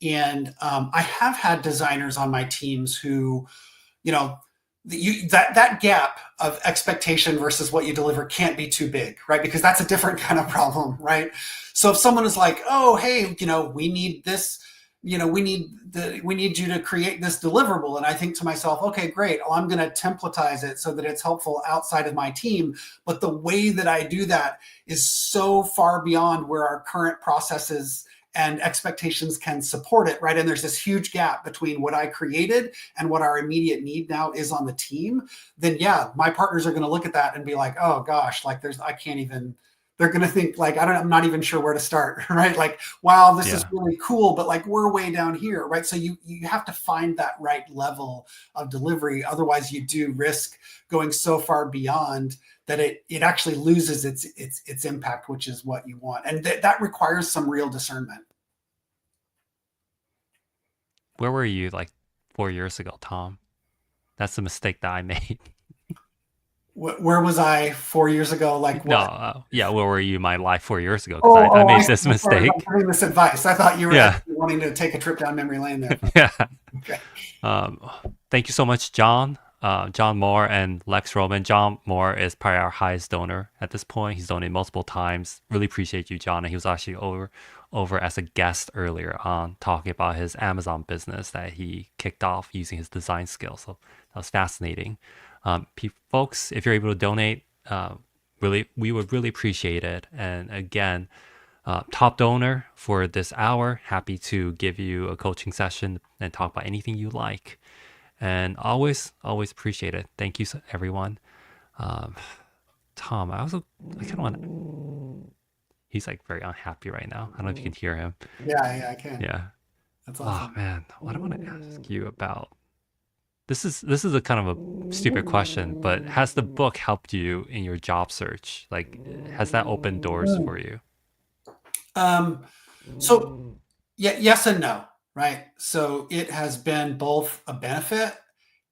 And I have had designers on my teams who, you know, that gap of expectation versus what you deliver can't be too big, right? Because that's a different kind of problem, right? So if someone is like, oh, hey, we need this, we need you to create this deliverable, and I think to myself, okay, great, well, I'm going to templatize it so that it's helpful outside of my team, but the way that I do that is so far beyond where our current processes and expectations can support it, right? And there's this huge gap between what I created and what our immediate need now is on the team. Then yeah, my partners are going to look at that and be like, oh gosh, like I can't even they're going to think like, I'm not even sure where to start, right? Like, wow, this is Yeah. really cool, but like we're way down here, right? So you have to find that right level of delivery. Otherwise you do risk going so far beyond that it actually loses its impact, which is what you want. And that requires some real discernment. Where were you like 4 years ago, Tom? That's the mistake that I made. Where was I 4 years ago? Like No, what? yeah, where were you in my life 4 years ago? Because I Oh, I made see. this As far as mistake. I'm giving this advice, I thought you were Yeah. actually wanting to take a trip down memory lane there. Yeah. Okay. Um, Thank you so much, John. John Moore and Lex Roman. John Moore is probably our highest donor at this point. He's donated multiple times. Really appreciate you, John. And he was actually over as a guest earlier on talking about his Amazon business that he kicked off using his design skills. So that was fascinating. Folks, if you're able to donate, really, we would really appreciate it. And again, top donor for this hour, happy to give you a coaching session and talk about anything you like. And always appreciate it. Thank you, everyone. Um, Tom, I kind of want. He's like very unhappy right now. I don't know if you can hear him. Yeah, I can. Yeah. That's Oh awesome. man, what I want to ask you about. This is a kind of a stupid question, but has the book helped you in your job search? Like, has that opened doors for you? Um, so yeah, yes and no, right? So it has been both a benefit,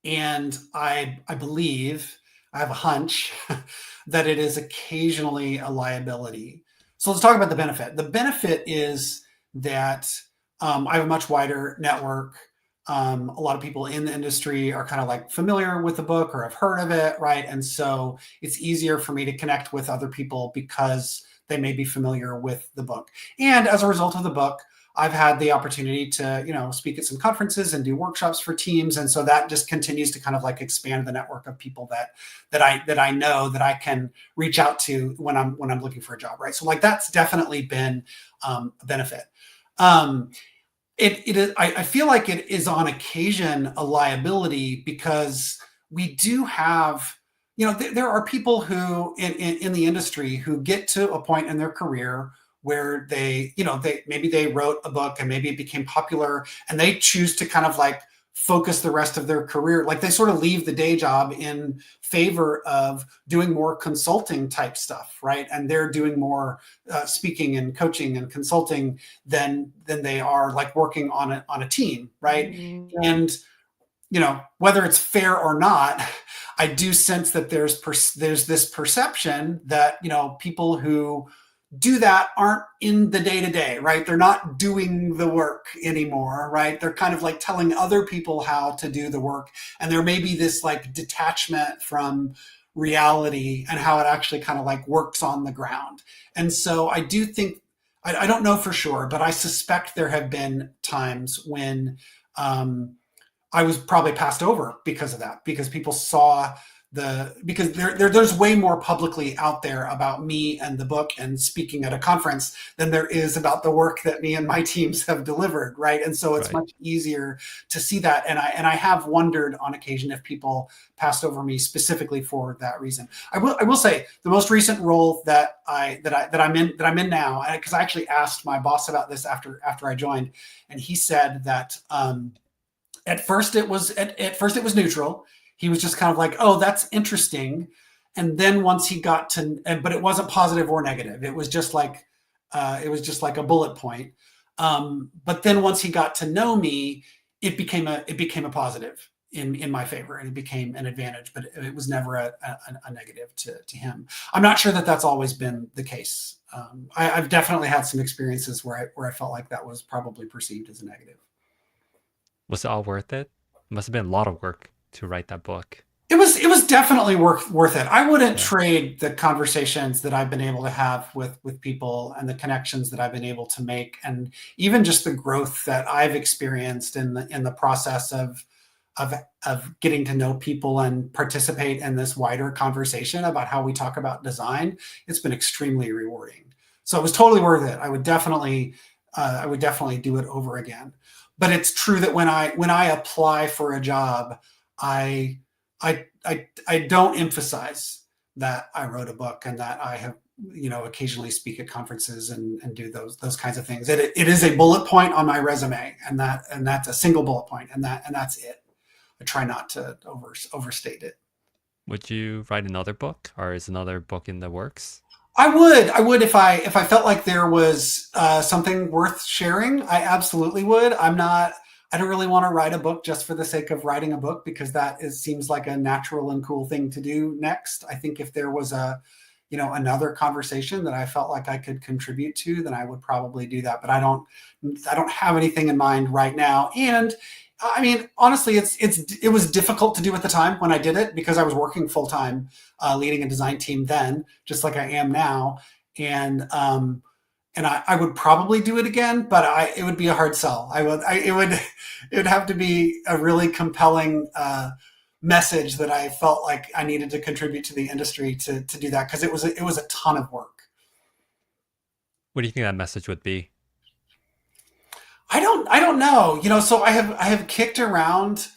and I believe, I have a hunch that it is occasionally a liability. So let's talk about the benefit. The benefit is that I have a much wider network. A lot of people in the industry are kind of like familiar with the book or have heard of it, right? And so it's easier for me to connect with other people because they may be familiar with the book. And as a result of the book, I've had the opportunity to, speak at some conferences and do workshops for teams, and so that just continues to kind of like expand the network of people that I know that I can reach out to when I'm looking for a job, right? So like that's definitely been a benefit. Um, it is. I feel like it is on occasion a liability because we do have, there are people who in the industry who get to a point in their career where they maybe they wrote a book and maybe it became popular and they choose to kind of like focus the rest of their career, like they sort of leave the day job in favor of doing more consulting type stuff, right? And they're doing more speaking and coaching and consulting than they are like working on a team, right? And whether it's fair or not, I do sense that there's this perception that people who do that aren't in the day to day, right? They're not doing the work anymore, right? They're kind of like telling other people how to do the work. And there may be this like detachment from reality and how it actually kind of like works on the ground. And so I do think, I don't know for sure, but I suspect there have been times when I was probably passed over because of that, because people saw because there's way more publicly out there about me and the book and speaking at a conference than there is about the work that me and my teams have delivered, right? And so it's Right. much easier to see that. And I have wondered on occasion if people passed over me specifically for that reason. I will say the most recent role that I'm in now, because I actually asked my boss about this after I joined, and he said that at first it was neutral. He was just kind of like, oh, that's interesting. And then once he got but it wasn't positive or negative. It was just like a bullet point. But then once he got to know me, it became a positive in my favor, and it became an advantage. But it was never a negative to him. I'm not sure that that's always been the case. I've definitely had some experiences where I felt like that was probably perceived as a negative. Was it all worth it? Must have been a lot of work to write that book. It was definitely worth it. I wouldn't Yeah. trade the conversations that I've been able to have with people and the connections that I've been able to make, and even just the growth that I've experienced in the process of of getting to know people and participate in this wider conversation about how we talk about design. It's been extremely rewarding. So it was totally worth it. I would definitely do it over again. But it's true that when I apply for a job, I I don't emphasize that I wrote a book and that I have occasionally speak at conferences and do those kinds of things. It is a bullet point on my resume, and that's a single bullet point, and that's it. I try not to overstate it. Would you write another book, or is another book in the works? I would if I felt like there was something worth sharing. I absolutely would. I don't really want to write a book just for the sake of writing a book, because seems like a natural and cool thing to do next. I think if there was another conversation that I felt like I could contribute to, then I would probably do that. But I don't have anything in mind right now. And I mean, honestly, it was difficult to do at the time when I did it, because I was working full time, leading a design team then, just like I am now. And I would probably do it again, but it would be a hard sell. It would have to be a really compelling message that I felt like I needed to contribute to the industry to do that, because it was a ton of work. What do you think that message would be? I don't know. So I have kicked around.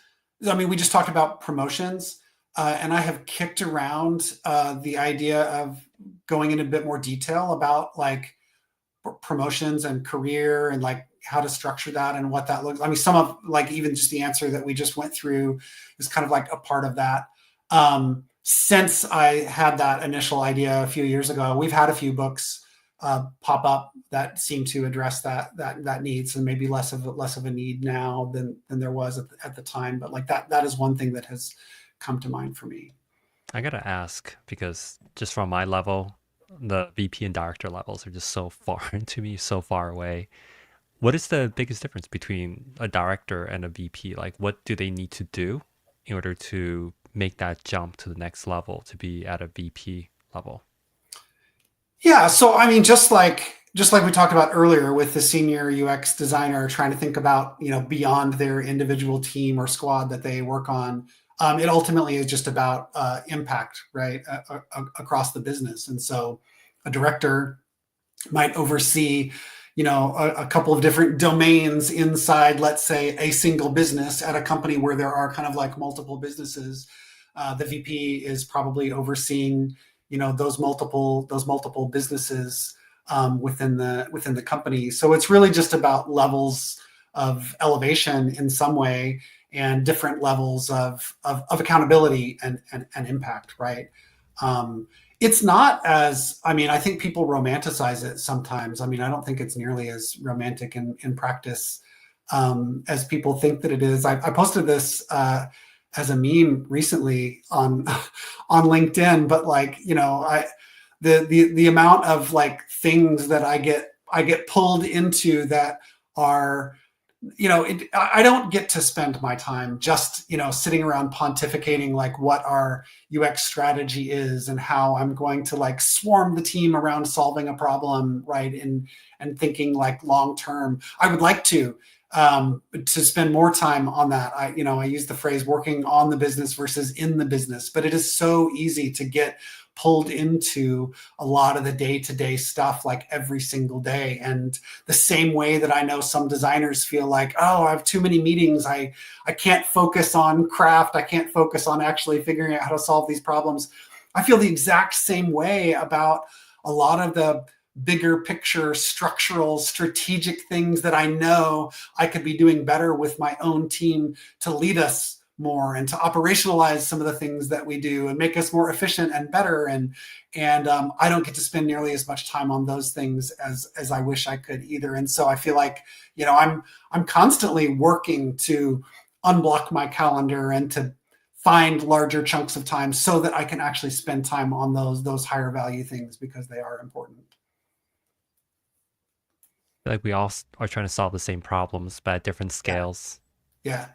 I mean, we just talked about promotions, and I have kicked around the idea of going into a bit more detail about like promotions and career, and like how to structure that and what that looks. I mean, some of like even just the answer that we just went through is kind of like a part of that. Since I had that initial idea a few years ago, we've had a few books pop up that seem to address that needs, and maybe less of a need now than there was at the time. But like that is one thing that has come to mind for me. I gotta ask because just from my level, the VP and director levels are just so foreign to me, so far away. What is the biggest difference between a director and a VP? Like, what do they need to do in order to make that jump to the next level to be at a VP level? Yeah, so I mean, just like we talked about earlier with the senior UX designer trying to think about beyond their individual team or squad that they work on. It ultimately is just about impact, right, across the business. And so, a director might oversee a couple of different domains inside, let's say, a single business at a company where there are kind of like multiple businesses. The VP is probably overseeing those multiple businesses within the company. So it's really just about levels of elevation in some way, and different levels of accountability and impact, right? It's not as, I mean, I think people romanticize it sometimes. I mean, I don't think it's nearly as romantic in practice as people think that it is. I posted this as a meme recently on on LinkedIn, but like, the amount of like things that I get pulled into that are, I don't get to spend my time just, sitting around pontificating like what our UX strategy is and how I'm going to like swarm the team around solving a problem, right? And thinking like long term. I would like to spend more time on that. I use the phrase working on the business versus in the business, but it is so easy to get pulled into a lot of the day-to-day stuff like every single day. And the same way that I know some designers feel like, oh, I have too many meetings, I can't focus on craft, I can't focus on actually figuring out how to solve these problems. I feel the exact same way about a lot of the bigger picture structural strategic things that I know I could be doing better with my own team to lead us more and to operationalize some of the things that we do and make us more efficient and better. And I don't get to spend nearly as much time on those things as I wish I could either. And so I feel like, I'm constantly working to unblock my calendar and to find larger chunks of time so that I can actually spend time on those higher value things, because they are important. Like we all are trying to solve the same problems, but at different Yeah. scales. Yeah. Yeah.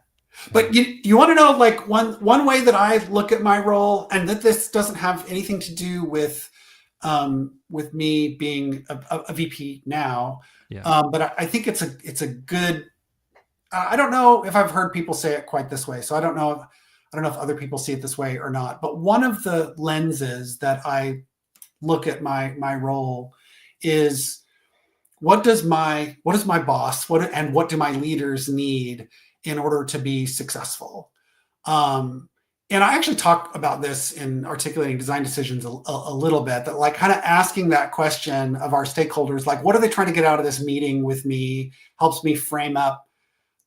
But you want to know like one way that I look at my role, and that this doesn't have anything to do with me being a VP now, Yeah. but I think it's a good. I don't know if I've heard people say it quite this way, so I don't know if other people see it this way or not. But one of the lenses that I look at my role is, what does my boss, what do my leaders need in order to be successful? And I actually talk about this in articulating design decisions a little bit, that like kind of asking that question of our stakeholders, like, what are they trying to get out of this meeting with me, helps me frame up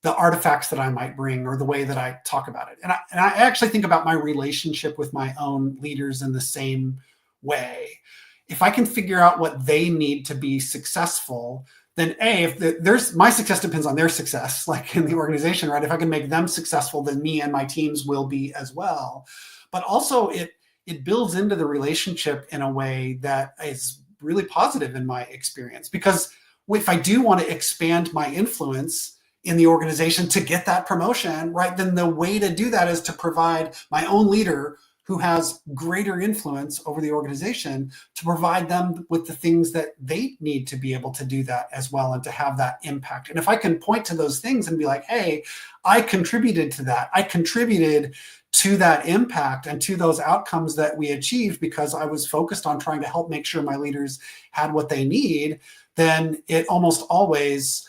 the artifacts that I might bring or the way that I talk about it. And I actually think about my relationship with my own leaders in the same way. If I can figure out what they need to be successful, then if there's my success depends on their success, like in the organization, right? If I can make them successful, then me and my teams will be as well. But also it builds into the relationship in a way that is really positive in my experience, because if I do want to expand my influence in the organization to get that promotion, right, then the way to do that is to provide my own leader who has greater influence over the organization, to provide them with the things that they need to be able to do that as well and to have that impact. And if I can point to those things and be like, hey, I contributed to that, I contributed to that impact and to those outcomes that we achieved because I was focused on trying to help make sure my leaders had what they need, then it almost always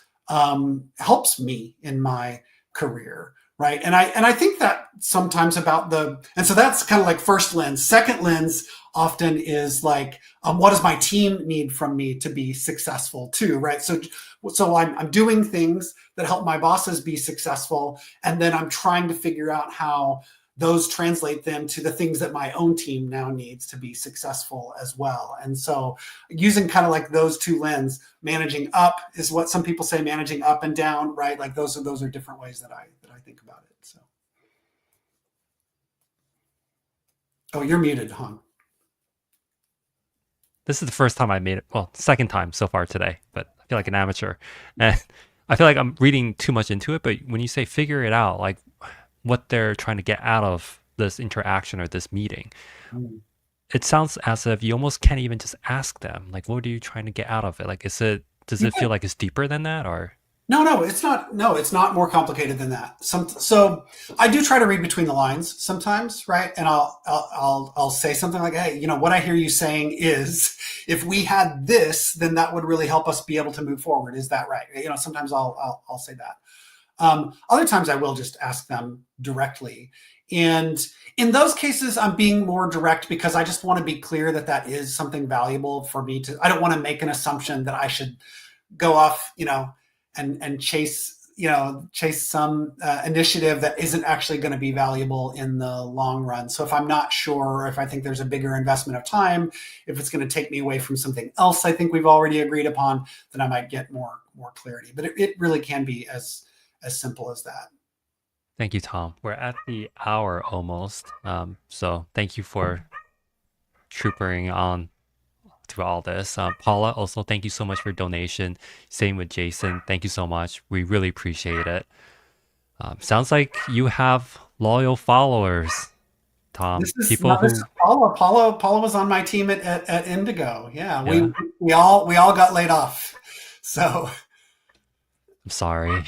helps me in my career, right? And I think that sometimes about and so that's kind of like first lens. Second lens often is like, what does my team need from me to be successful too, right? So I'm doing things that help my bosses be successful, and then I'm trying to figure out how those translate them to the things that my own team now needs to be successful as well. And so using kind of like those two lenses, managing up is what some people say, managing up and down, right? Like those are different ways that I think about it. So, oh, you're muted, hon. This is the first time I made it. Well, second time so far today, but I feel like an amateur. And I feel like I'm reading too much into it. But when you say figure it out, like what they're trying to get out of this interaction or this meeting, Mm. it sounds as if you almost can't even just ask them, like, what are you trying to get out of it? Like, does it feel like it's deeper than that or? No, it's not. No, it's not more complicated than that. So I do try to read between the lines sometimes, right? And I'll say something like, "Hey, what I hear you saying is, if we had this, then that would really help us be able to move forward. Is that right?" Sometimes I'll say that. Other times I will just ask them directly. And in those cases, I'm being more direct because I just want to be clear that that is something valuable for me to. I don't want to make an assumption that I should go off, and chase some initiative that isn't actually going to be valuable in the long run. So if I'm not sure, or if I think there's a bigger investment of time, if it's going to take me away from something else I think we've already agreed upon, then I might get more clarity. But it really can be as simple as that. Thank you, Tom. We're at the hour almost. So thank you for troopering on through all this. Paula, also thank you so much for your donation. Same with Jason. Thank you so much. We really appreciate it. Sounds like you have loyal followers, Tom. This is People no, this who, is Paula. Paula was on my team at Indigo. Yeah, we yeah, we all we all got laid off. So I'm sorry.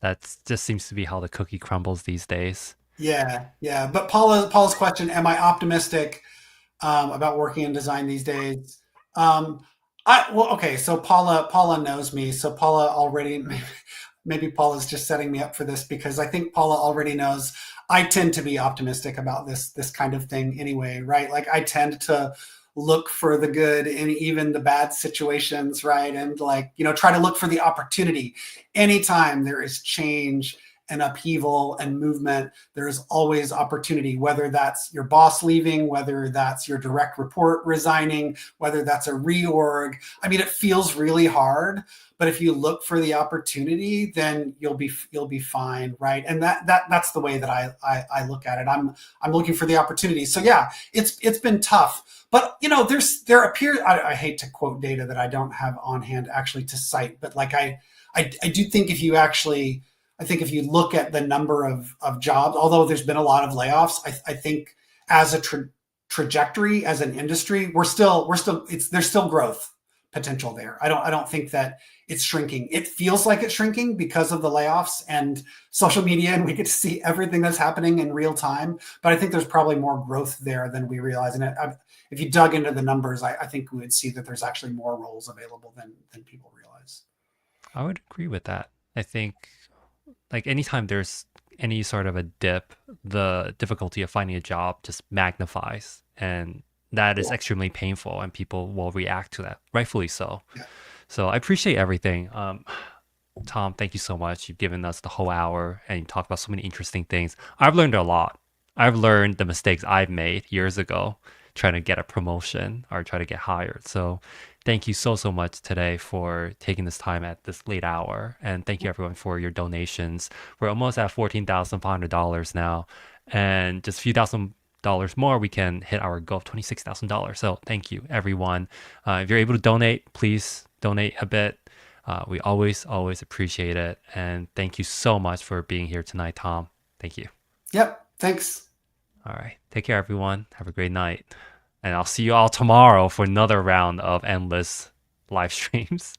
That just seems to be how the cookie crumbles these days. yeah. But Paula's question: am I optimistic about working in design these days? Um, okay. So Paula knows me. So Paula already maybe Paula's just setting me up for this, because I think Paula already knows I tend to be optimistic about this kind of thing anyway, right? Like I tend to look for the good in even the bad situations, right? And like, try to look for the opportunity. Anytime there is change and upheaval and movement, there's always opportunity, whether that's your boss leaving, whether that's your direct report resigning, whether that's a reorg. I mean, it feels really hard, but if you look for the opportunity, then you'll be fine, right? And that's the way that I look at it. I'm looking for the opportunity. So yeah, it's been tough, but there appears, I hate to quote data that I don't have on hand actually to cite, but like I do think I think if you look at the number of jobs, although there's been a lot of layoffs, I think as a trajectory, as an industry, there's still growth potential there. I don't think that it's shrinking. It feels like it's shrinking because of the layoffs and social media, and we get to see everything that's happening in real time. But I think there's probably more growth there than we realize. And if you dug into the numbers, I think we would see that there's actually more roles available than people realize. I would agree with that. I think like anytime there's any sort of a dip, the difficulty of finding a job just magnifies, and that is Cool. extremely painful, and people will react to that, rightfully so. Yeah. So I appreciate everything. Tom, thank you so much. You've given us the whole hour and you talked about so many interesting things. I've learned a lot. I've learned the mistakes I've made years ago trying to get a promotion or try to get hired. So thank you so, so much today for taking this time at this late hour. And thank you everyone for your donations. We're almost at $14,500 now. And just a few thousand dollars more, we can hit our goal of $26,000. So thank you, everyone. If you're able to donate, please donate a bit. We always, always appreciate it. And thank you so much for being here tonight, Tom. Thank you. Yep. Thanks. All right. Take care, everyone. Have a great night. And I'll see you all tomorrow for another round of endless live streams.